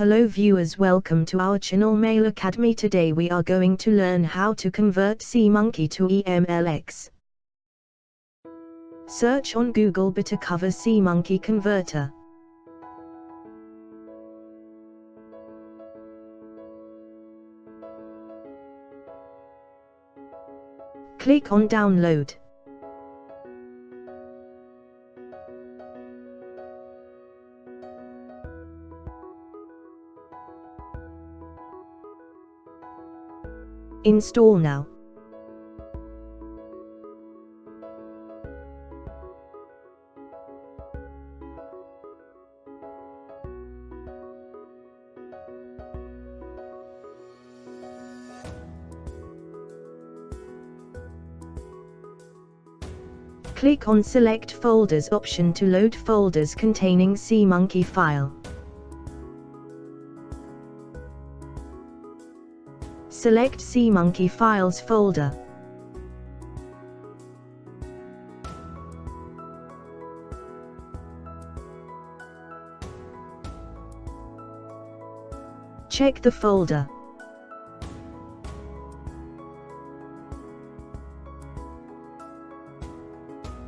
Hello viewers, welcome to our channel Mail Academy. Today we are going to learn how to convert SeaMonkey to Emlx. Search on Google to cover SeaMonkey converter. Click on download. Install now. Click on Select Folders option to load folders containing SeaMonkey file. Select SeaMonkey Files folder. Check the folder.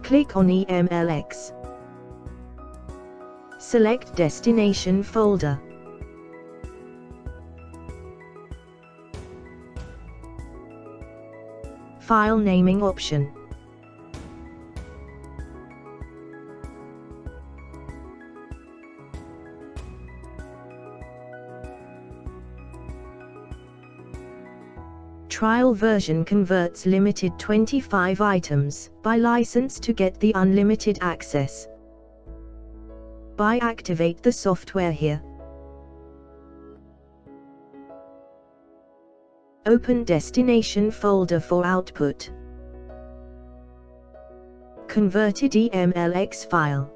Click on Emlx. Select Destination folder. File naming option. Trial version converts limited 25 items by license to get the unlimited access. By activate the software here. Open destination folder for output. Converted Emlx file.